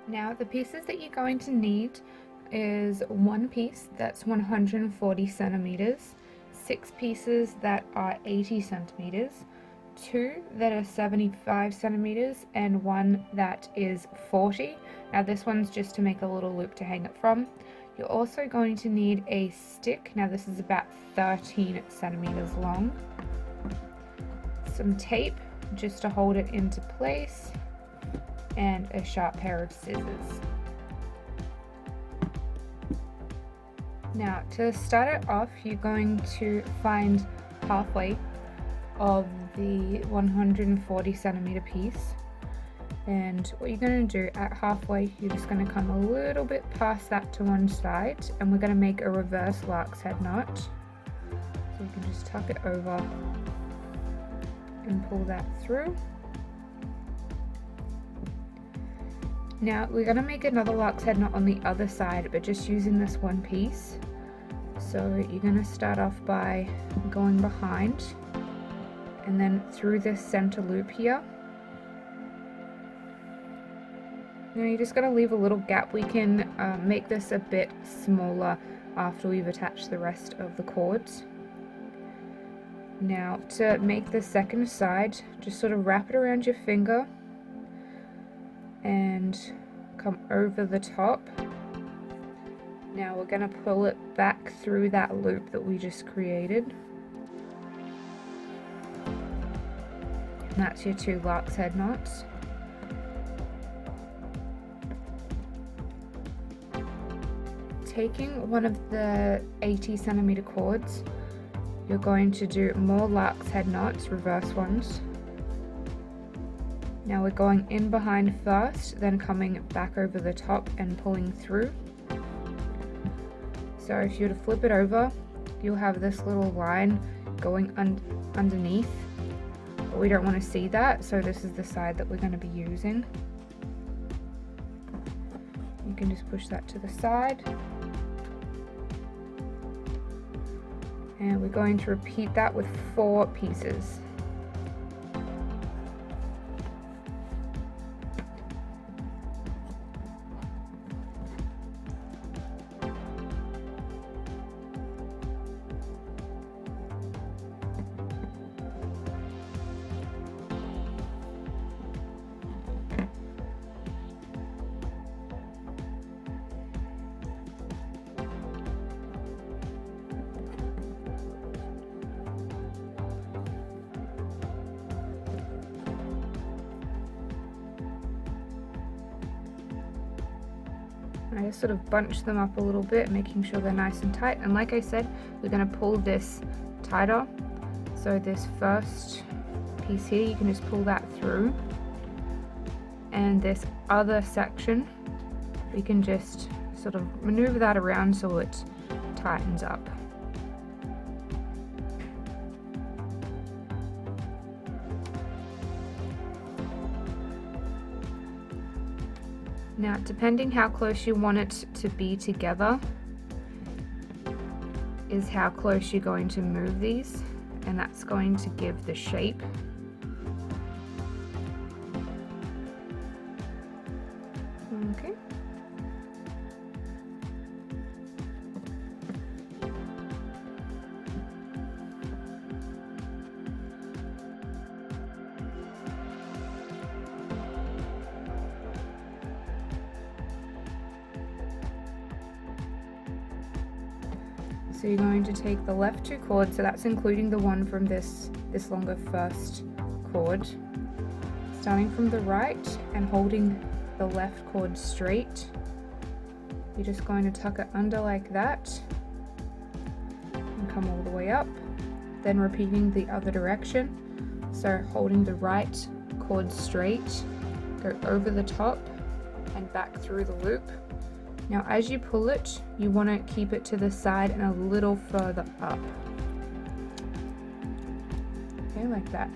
Now the pieces that you're going to need is one piece that's 140 centimeters, 6 pieces that are 80 centimeters, 2 that are 75 centimeters, and 1 that is 40. Now this one's just to make a little loop to hang it from. You're also going to need a stick. Now this is about 13 centimeters long. Some tape just to hold it into place, and a sharp pair of scissors. Now to start it off, you're going to find halfway of the 140 centimeter piece, and what you're going to do at halfway, you're just going to come a little bit past that to one side, and we're going to make a reverse lark's head knot. So you can just tuck it over and pull that through. Now we're going to make another lark's head knot on the other side, but just using this one piece. So you're going to start off by going behind and then through this center loop here. Now you're just going to leave a little gap. We can make this a bit smaller after we've attached the rest of the cords. Now to make the second side, just sort of wrap it around your finger and come over the top. Now we're going to pull it back through that loop that we just created. And that's your 2 lark's head knots. Taking one of the 80 centimeter cords, you're going to do more lark's head knots, reverse ones. Now we're going in behind first, then coming back over the top and pulling through. So if you were to flip it over, you'll have this little line going underneath, but we don't want to see that, so this is the side that we're going to be using. You can just push that to the side. And we're going to repeat that with 4 pieces. I just sort of bunch them up a little bit, making sure they're nice and tight. And like I said, we're going to pull this tighter. So this first piece here, you can just pull that through. And this other section, we can just sort of maneuver that around so it tightens up. Now, depending how close you want it to be together is how close you're going to move these, and that's going to give the shape. Okay. So you're going to take the left 2 cords, so that's including the one from this longer first cord, starting from the right and holding the left cord straight. You're just going to tuck it under like that and come all the way up, then repeating the other direction. So holding the right cord straight, go over the top and back through the loop. Now as you pull it, you want to keep it to the side and a little further up. Okay, like that.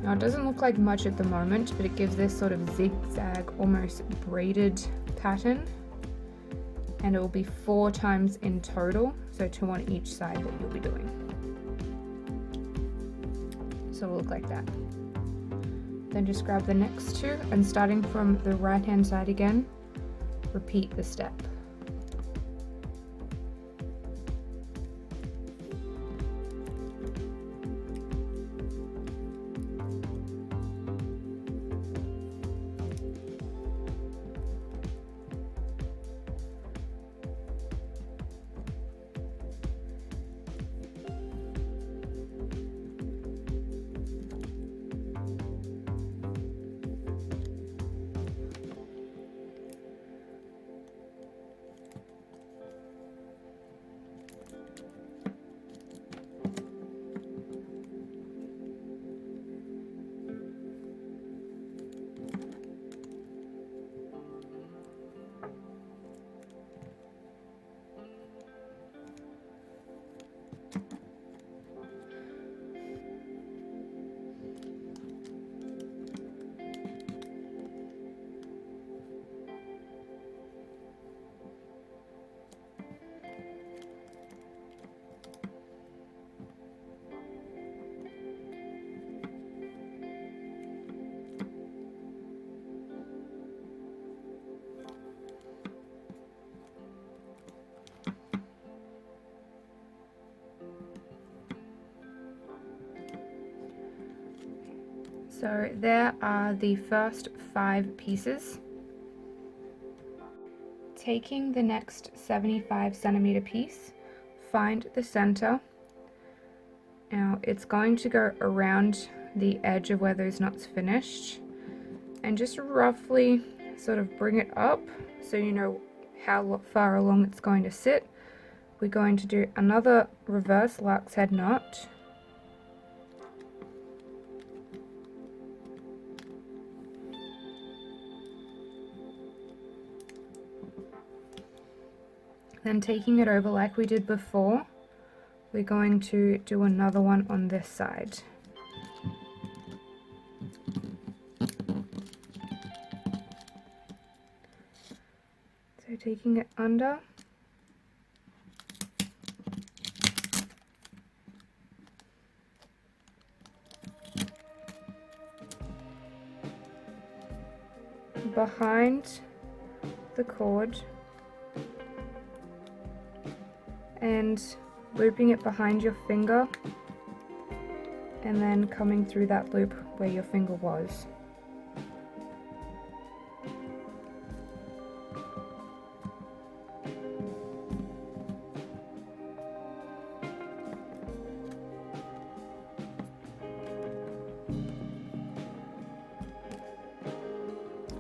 Now it doesn't look like much at the moment, but it gives this sort of zigzag, almost braided pattern. And it will be 4 times in total, so 2 on each side that you'll be doing. So it'll look like that. Then just grab the next two and starting from the right hand side again, repeat the step. So there are the first 5 pieces. Taking the next 75 centimeter piece, find the center. Now it's going to go around the edge of where those knots finished, and just roughly sort of bring it up so you know how far along it's going to sit. We're going to do another reverse lark's head knot. Then taking it over like we did before, we're going to do another one on this side. So taking it under, behind the cord, and looping it behind your finger, and then coming through that loop where your finger was.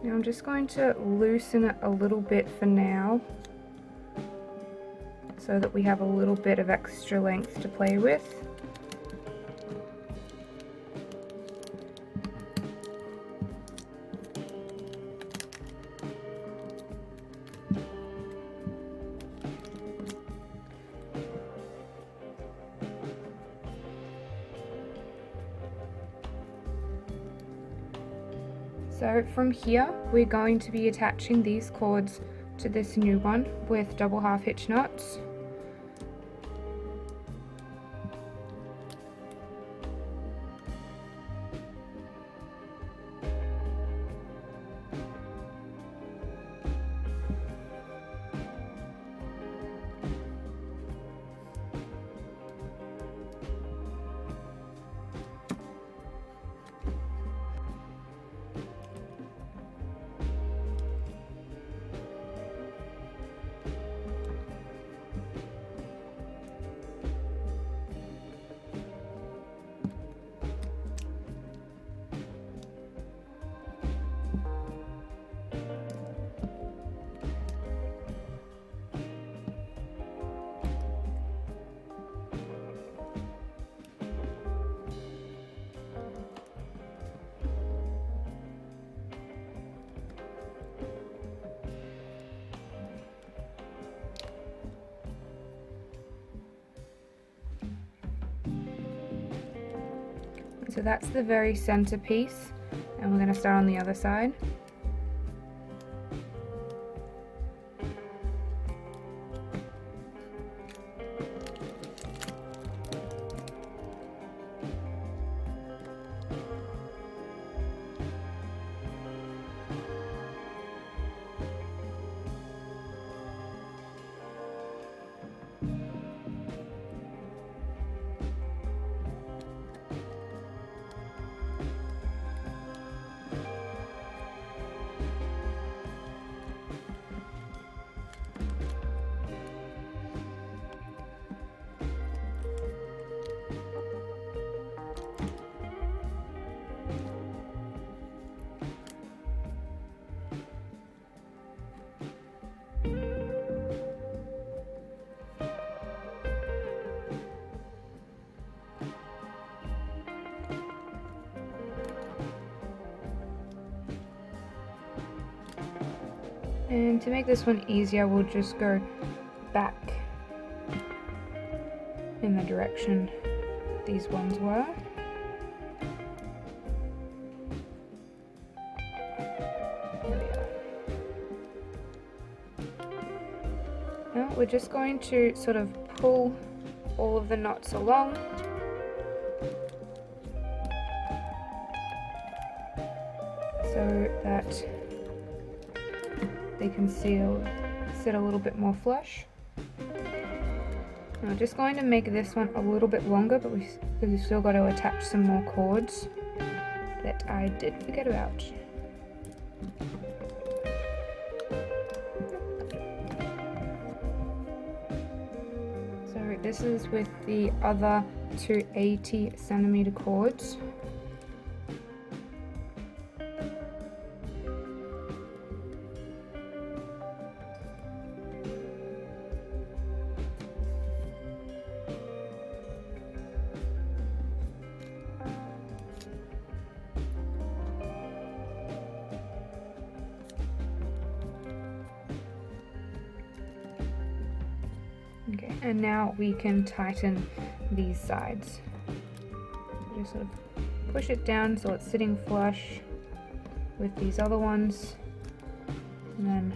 Now I'm just going to loosen it a little bit for now, so that we have a little bit of extra length to play with. So from here, we're going to be attaching these cords to this new one with double half hitch knots. So that's the very center piece, and we're going to start on the other side. And to make this one easier, we'll just go back in the direction these ones were. There we are. Now we're just going to sort of pull all of the knots along. So that they can sit a little bit more flush. I'm just going to make this one a little bit longer, but we've still got to attach some more cords that I did forget about. So this is with the other two 80cm cords. Okay, and now we can tighten these sides. Just sort of push it down so it's sitting flush with these other ones, and then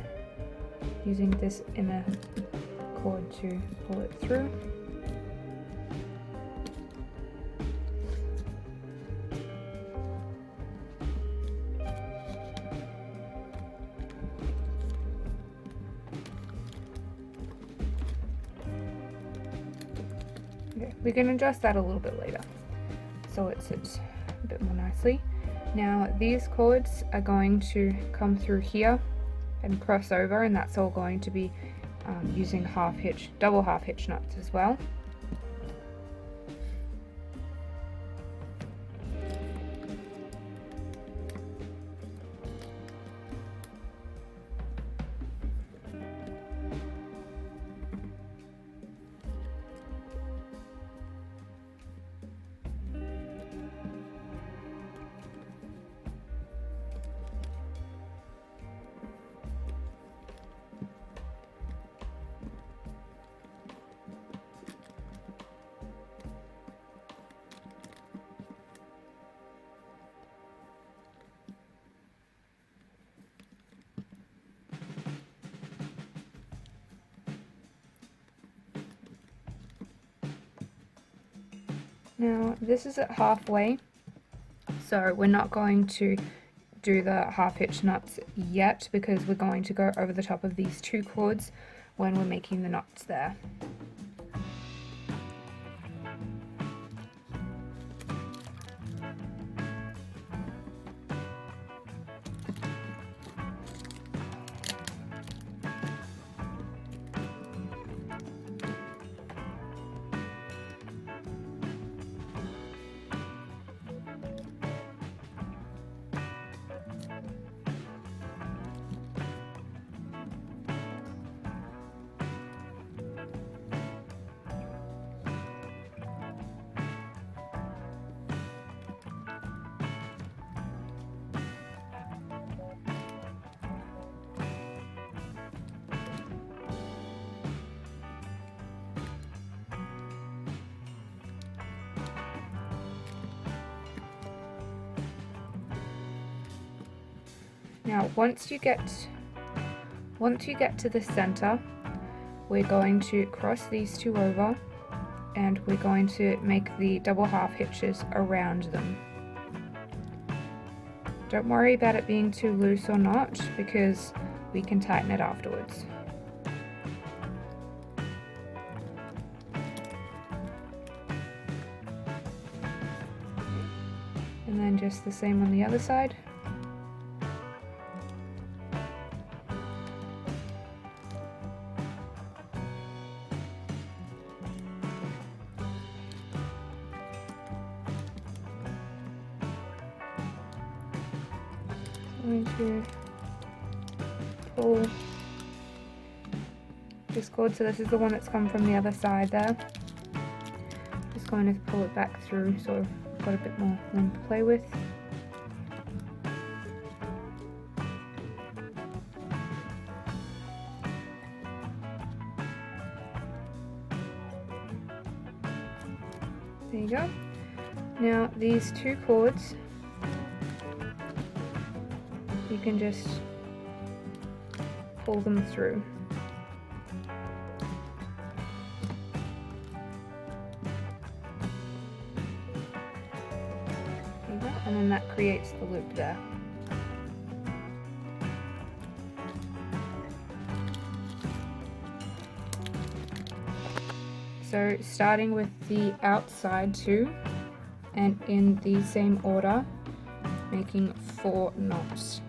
using this inner cord to pull it through. Okay, we can adjust that a little bit later so it sits a bit more nicely. Now these cords are going to come through here and cross over, and that's all going to be using double half hitch nuts as well. Now this is at halfway, so we're not going to do the half hitch nuts yet because we're going to go over the top of these two cords when we're making the knots there. Now once you get to the center, we're going to cross these two over and we're going to make the double half hitches around them. Don't worry about it being too loose or not, because we can tighten it afterwards. And then just the same on the other side. I'm going to pull this cord, so this is the one that's come from the other side there. Just going to pull it back through so I've got a bit more room to play with. There you go. Now these 2 cords, you can just pull them through. There you go. And then that creates the loop there. So starting with the outside 2 and in the same order, making 4 knots.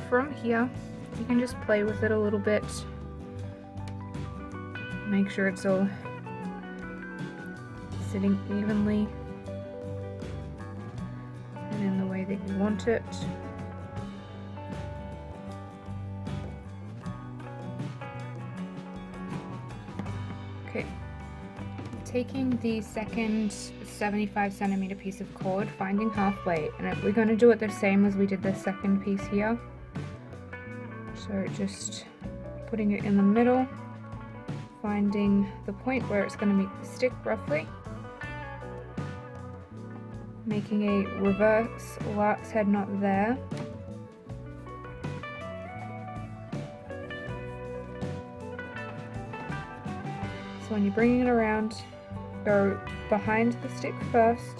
From here, you can just play with it a little bit. Make sure it's all sitting evenly and in the way that you want it. Okay, taking the second 75cm piece of cord, finding halfway, and we're going to do it the same as we did the second piece here. So just putting it in the middle, finding the point where it's going to meet the stick roughly, making a reverse lark's head knot there. So when you're bringing it around, go behind the stick first,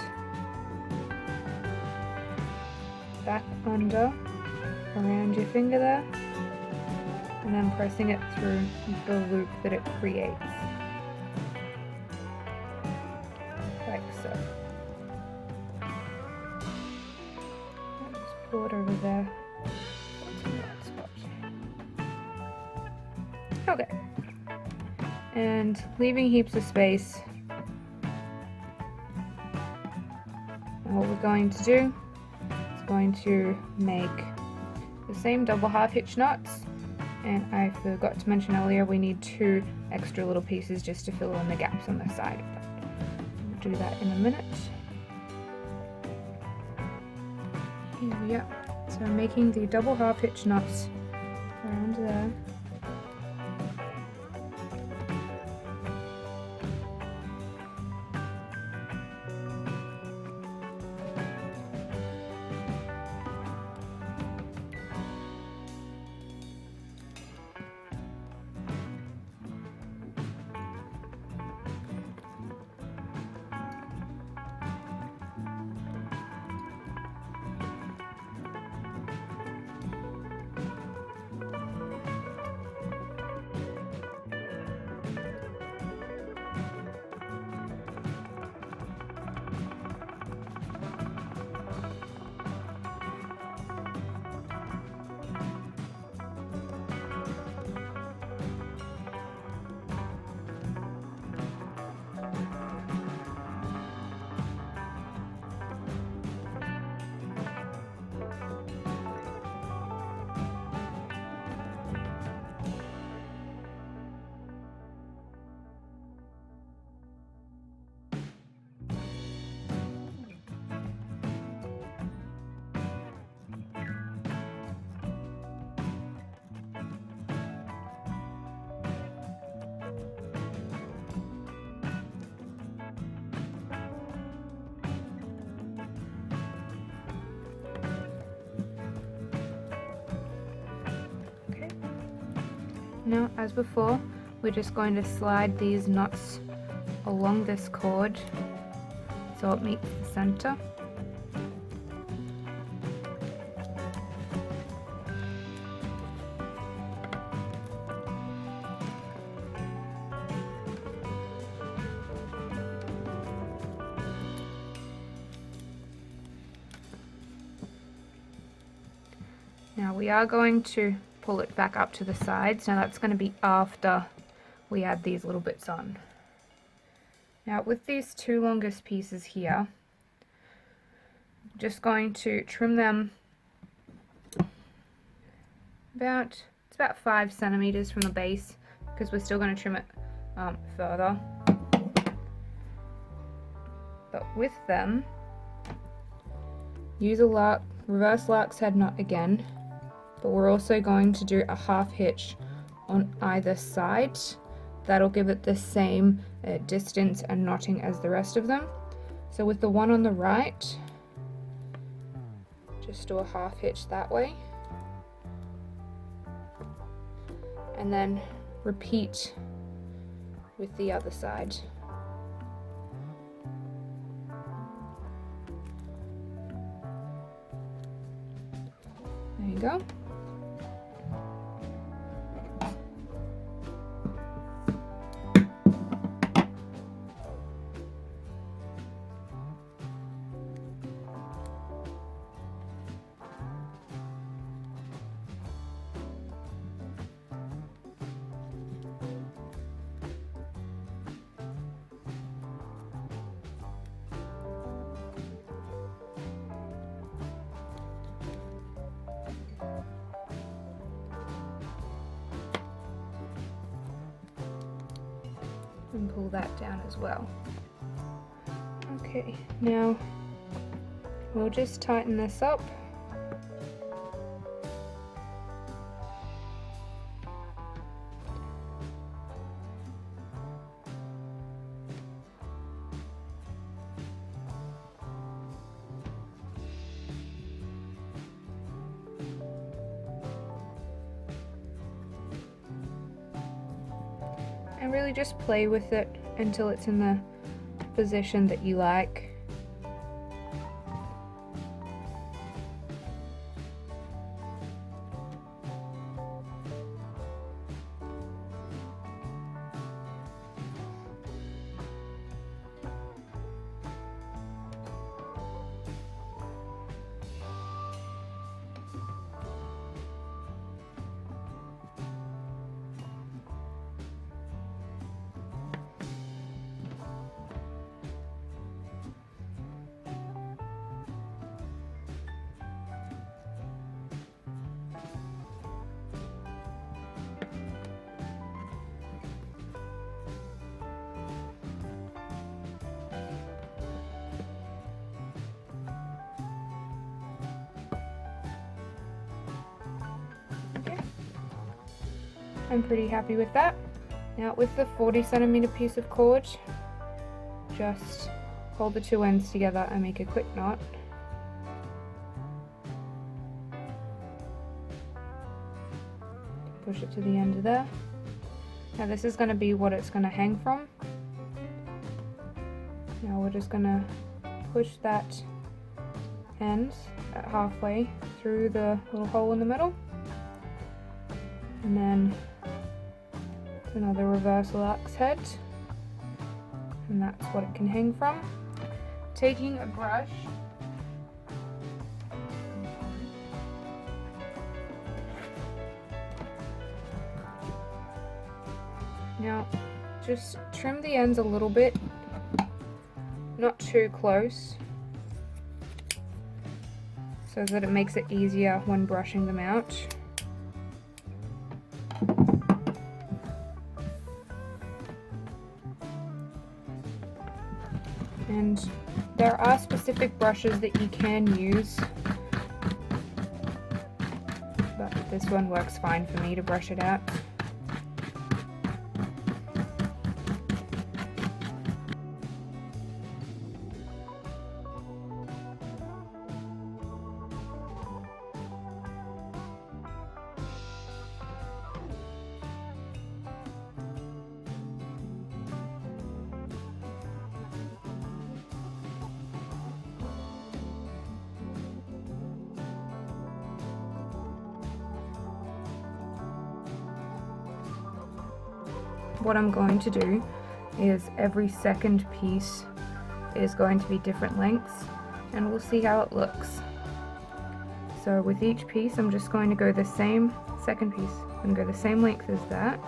back under, around your finger there, and then pressing it through the loop that it creates, like so. Just pull it over there. Okay, and leaving heaps of space. And what we're going to do is going to make the same double half hitch knots. And I forgot to mention earlier, we need 2 extra little pieces just to fill in the gaps on the side. We'll do that in a minute. Here we are. So I'm making the double half hitch knots around there. Now, as before, we're just going to slide these knots along this cord so it meets the center. Now we are going to pull it back up to the sides. Now that's going to be after we add these little bits on. Now with these two longest pieces here, I'm just going to trim them it's about 5 centimeters from the base, because we're still going to trim it further. But with them, use a reverse Larks head knot again, but we're also going to do a half hitch on either side. That'll give it the same distance and knotting as the rest of them. So with the one on the right, just do a half hitch that way, and then repeat with the other side. There you go. And pull that down as well. Okay, now we'll just tighten this up. And really just play with it until it's in the position that you like. I'm pretty happy with that. Now with the 40 centimeter piece of cord, just hold the two ends together and make a quick knot. Push it to the end of there. Now this is going to be what it's going to hang from. Now we're just going to push that end at halfway through the little hole in the middle, and then another reverse Larks head, and that's what it can hang from. Taking a brush, now just trim the ends a little bit, not too close, so that it makes it easier when brushing them out. And there are specific brushes that you can use, but this one works fine for me to brush it out. what I'm going to do is every second piece is going to be different lengths, and we'll see how it looks. So with each piece I'm just going to go the same, second piece, I'm going to go the same length as that.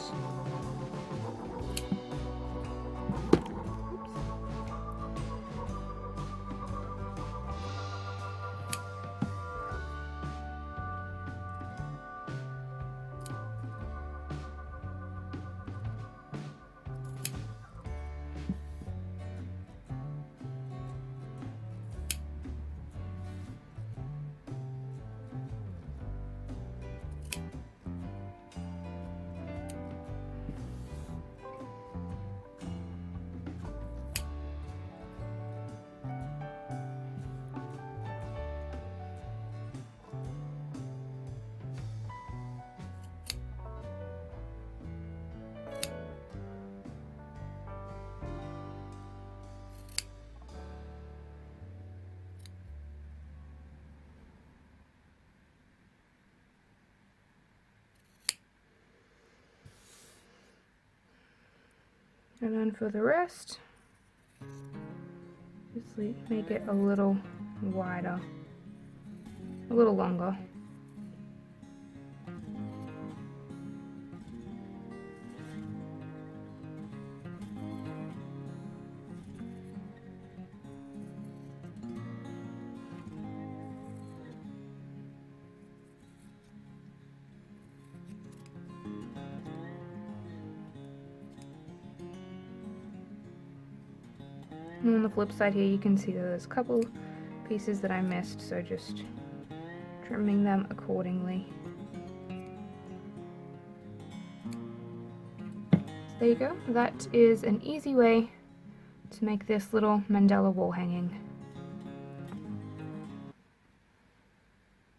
And then for the rest, just make it a little wider, a little longer. And on the flip side here you can see that there's a couple pieces that I missed, so just trimming them accordingly. So there you go, that is an easy way to make this little mandala wall hanging.